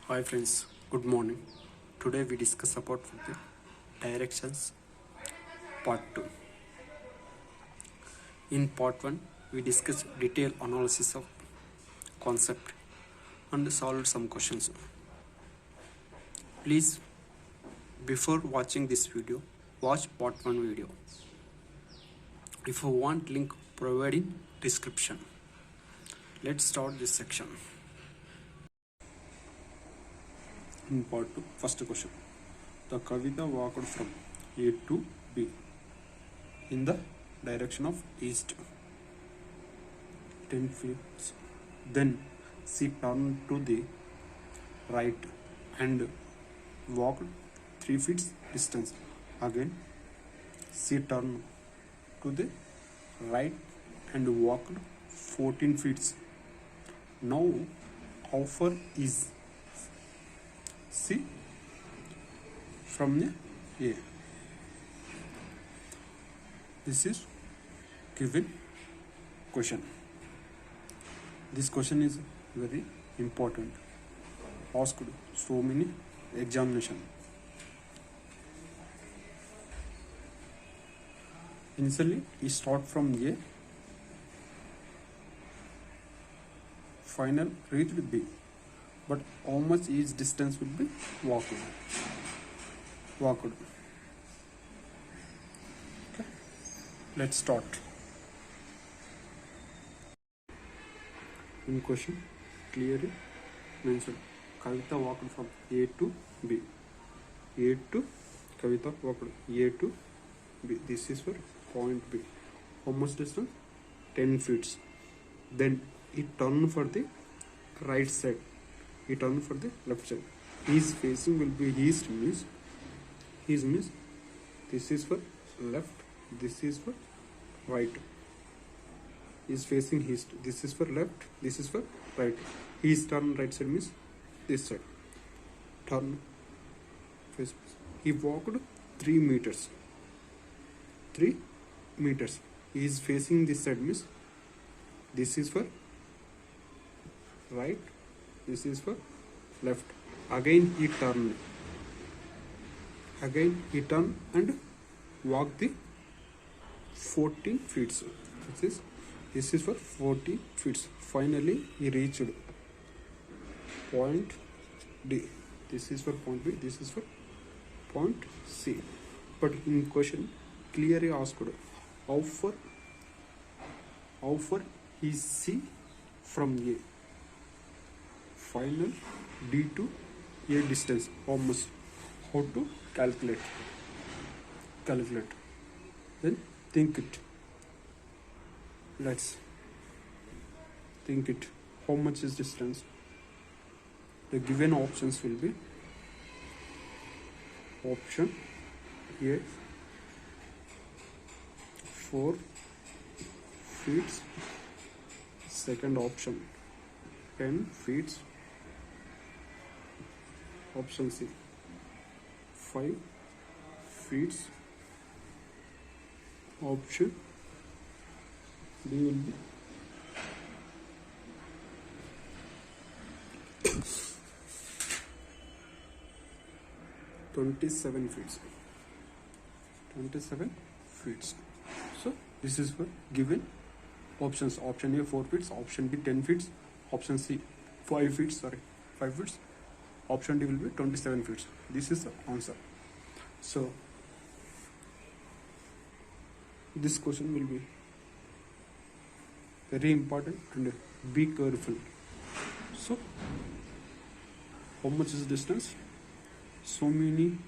Hi friends, good morning. Today we discuss about the directions part 2. In part 1 we discuss detailed analysis of concept and solved some questions. Please before watching this video watch part 1 video. If you want link provided in description. Let's start this section. In part 2, first question. The Kavita walked from A to B in the direction of east 10 feet. Then she turned to the right and walked 3 feet distance. Again she turned to the right and walked 14 feet. Now how far is she from the A? This is given question. This question is very important. Asked so many examination. Initially, we start from A. Final reached B. But how much each distance will be walked? Okay. Let's start. In question, clearly mentioned Kavita walked from A to B. A to Kavita walked A to B. This is for point B. How much distance? 10 feet. Then it turned for the right side. It turned for the left side. His facing will be east means this is for left, this is for right. Is facing east. This is for left, this is for right. His turn right side means this side. Turn face. He walked 3 meters. 3 meters. He is facing this side means this is for right, this is for left. Again he turned. Again he turned and walked the 14 feet. This is for 40 feet. Finally he reached point D. This is for point B. This is for point C. But in question clearly asked how far is C from A. Final D to A distance. How to calculate? Then think it. Let's think it. How much is distance? The given options will be option A 4 feet, second option 10 feet, option C 5 feet, option D will be 27 feet. 27 feet. So this is for given options. Option A 4 feet, option B 10 feet, option C 5 feet. 5 feet. Option D will be 27 feet. This is the answer. So this question will be very important and be careful. So how much is distance? So many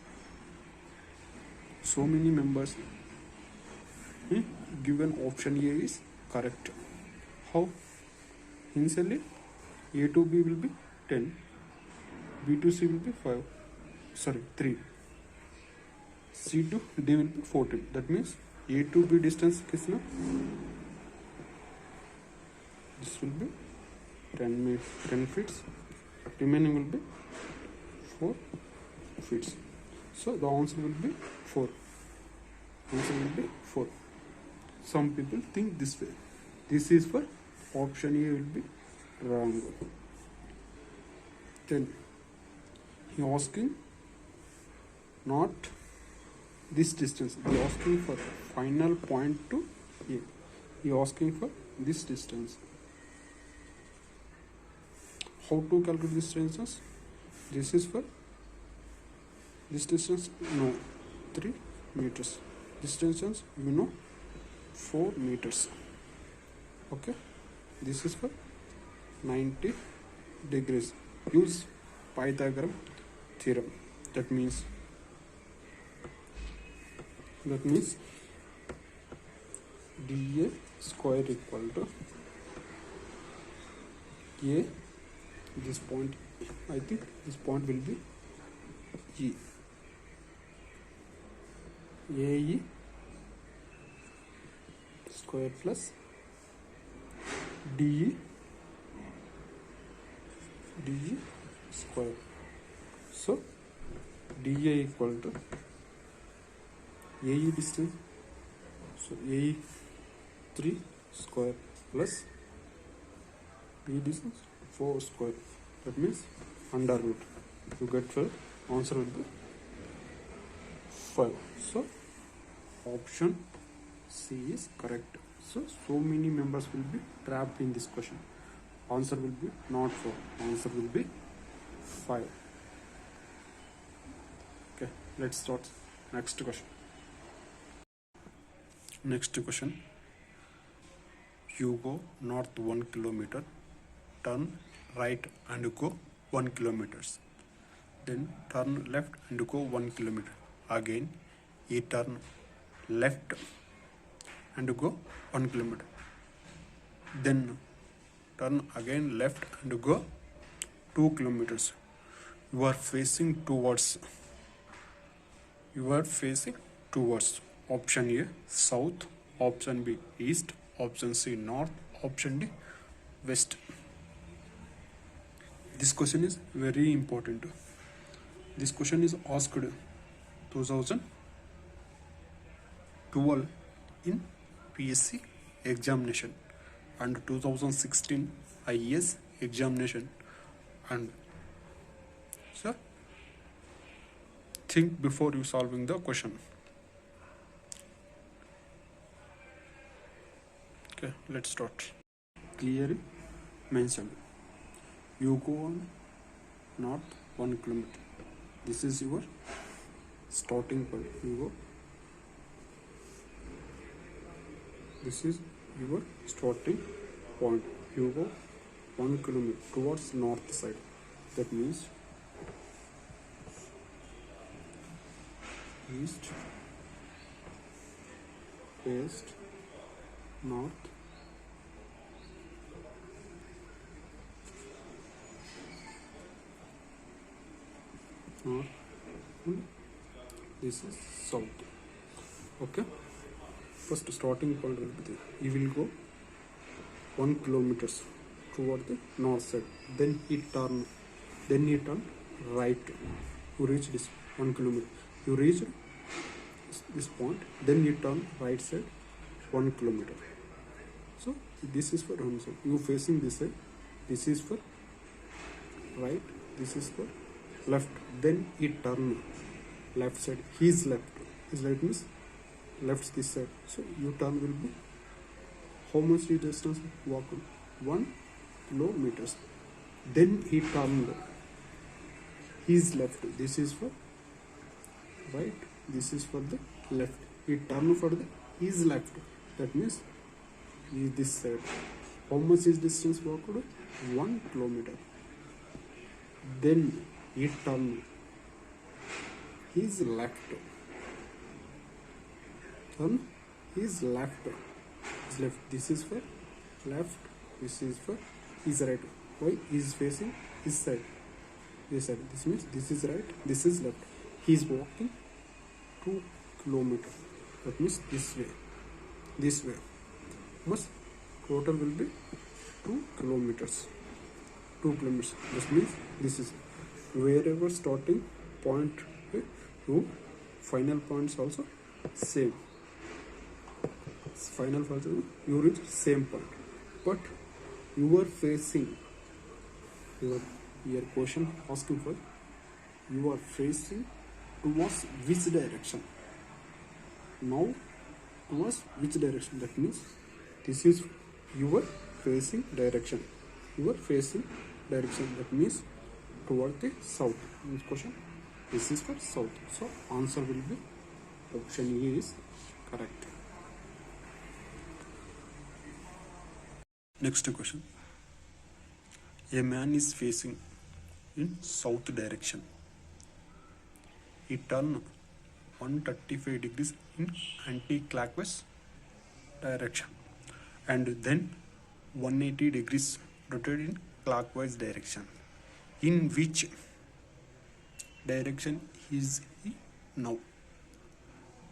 members. Given option A is correct. How? Initially A to B will be 10, B to C will be 3, C to D will be 14. That means A to B distance कितना? This will be 10 feet. Remaining will be 4 feet. So the answer will be 4. Answer will be 4. Some people think this way. This is for option A will be wrong. Then He asking not this distance. He asking for final point to A. He asking for this distance. How to calculate this distance? This is for this distance, no, 3 meters. This distance, 4 meters. Okay, this is for 90 degrees. Use Pythagoras theorem. That means dA square equal to A. This point, I think this point will be E. AE square plus DE square. So dA equal to AE distance, so AE 3 square plus B distance 4 square. That means under root. You get 12. Answer will be 5. So option C is correct. So many members will be trapped in this question. Answer will be not 4. Answer will be 5. Okay, let's start next question. Next question. You go north 1 kilometer, turn right and go 1 kilometers. Then turn left and go 1 kilometer. Again, you turn left and go 1 kilometer. Then turn again left and go 2 kilometers. You are facing towards. Option A south, option B east, option C north, option D west. This question is very important. This question is asked 2012 in PSC examination and 2016 IAS examination. And so think before you solving the question. Okay, let's start. Clearly mentioned. You go on north 1 kilometer. This is your starting point. You go. This is your starting point. You go 1 kilometer towards north side. That means east, west, north, this is south. Okay, first starting point will be there. You will go 1 kilometers toward the north side. Then you turn right. You reach this 1 kilometer. You reach this point. Then you turn right side 1 kilometer. So this is for home side. You facing this side. This is for right. This is for left. Then you turn left side. His left means left this side. So you turn will be how much distance walk? 1 kilometers. Then he turned his left. This is for right. This is for the left. He turned for the his left. That means this side. How much is distance walked? 1 kilometer. Then he turned his left. Turn his left. His left. This is for left. This is for his right. Why? He is facing his side. This side. This means this is right. This is left. He is walking 2 kilometers. That means this way. This way. Must total will be 2 kilometers. 2 kilometers. This means this is wherever starting point to final points also same. Final point you reach same point, but you are facing your question asking for you are facing towards which direction? Now towards which direction? That means this is your facing direction. You are facing direction. That means toward the south. This question. This is for south. So answer will be option A is correct. Next question. A man is facing in south direction. He turned 135 degrees in anti-clockwise direction and then 180 degrees rotated in clockwise direction. In which direction is he now?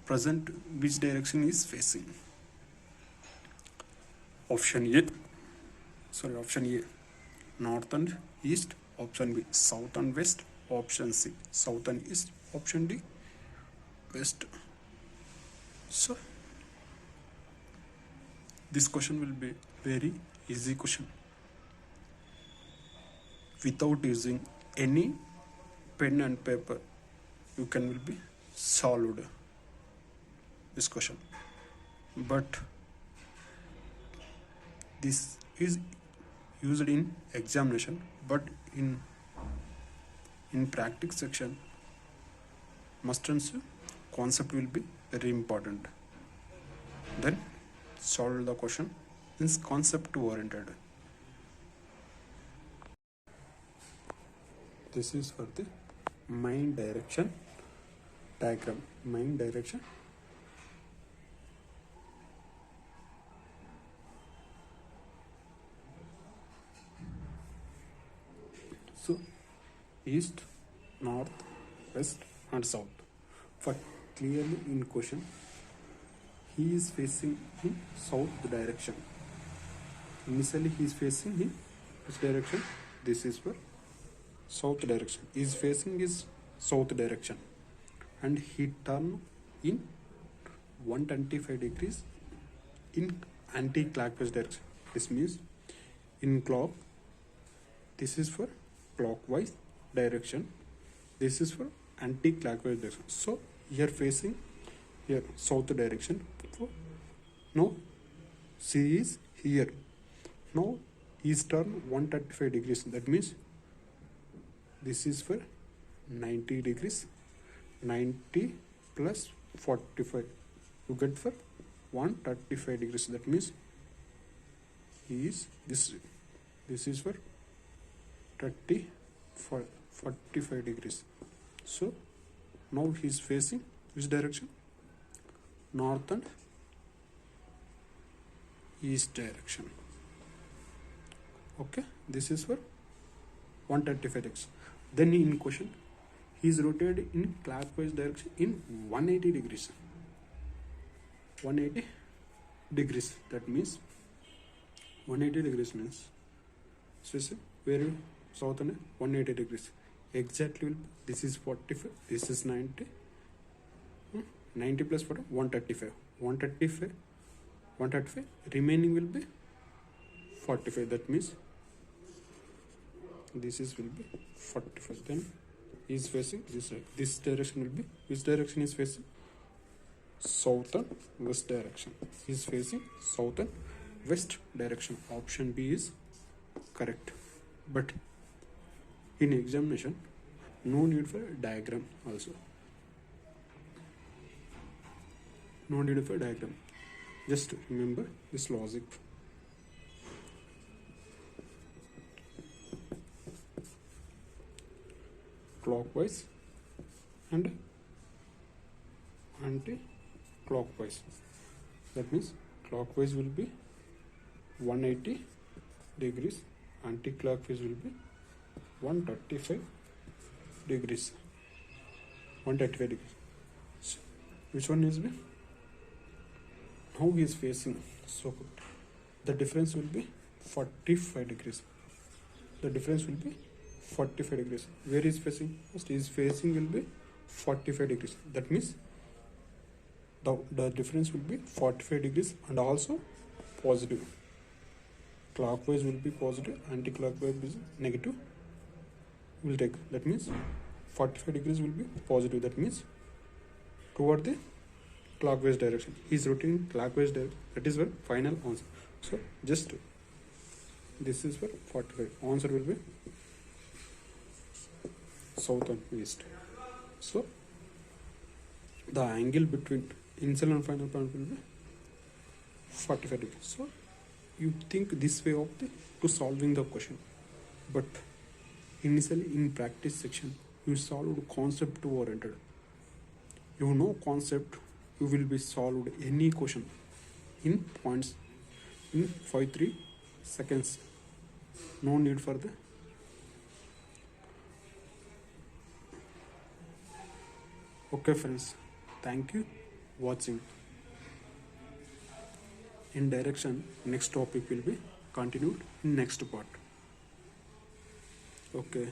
Present, which direction is facing? Option A, north and east. Option B, south and west. Option C, south and east. Option D, west. So this question will be very easy question. Without using any pen and paper, you can will be solved this question. But this is used in examination, but in practice section, must answer concept will be very important. Then solve the question is concept oriented. This is for the main direction diagram. Main direction. So east, north, west and south. For clearly in question, he is facing in south direction. Initially he is facing in which direction? This is for south direction. He is facing his south direction and he turn in 125 degrees in anti-clockwise direction. This means in clock, this is for clockwise direction, this is for anti-clockwise direction. So here facing here south direction. So now C is here. Now is turn 135 degrees. That means this is for 90 degrees. 90 plus 45 you get for 135 degrees. That means he is this is for 45 degrees. So now he is facing which direction? North and east direction. Okay, this is for 135 degrees. Then in question, he is rotated in clockwise direction in 180 degrees. 180 degrees. That means 180 degrees means so where south and 180 degrees. Exactly this is 45, this is 90. 90 plus 40, 135. 135. Remaining will be 45. That means this is will be 45. Then he is facing this side. This direction will be which direction is facing? South and west direction. He is facing south and west direction. Option B is correct. But in examination, no need for diagram also. No need for diagram. Just remember this logic. Clockwise and anti-clockwise. That means clockwise will be 180 degrees, anti-clockwise will be 135 degrees. 135 degrees. So, which one is B? Now he is facing. So the difference will be 45 degrees. The difference will be 45 degrees. Where is facing? First is facing will be 45 degrees. That means the difference will be 45 degrees and also positive. Clockwise will be positive, anti-clockwise is negative. We'll take. That means 45 degrees will be positive. That means toward the clockwise direction. He is rotating clockwise direction. That is where final answer. So just this is for 45. Answer will be south and east. So the angle between initial and final point will be 45 degrees. So you think this way of the to solving the question, but initially in practice section you solved concept oriented. You know concept, you will be solved any question in points in 5-3 seconds. No need for the okay friends, thank you watching. In direction, next topic will be continued in next part. Okay.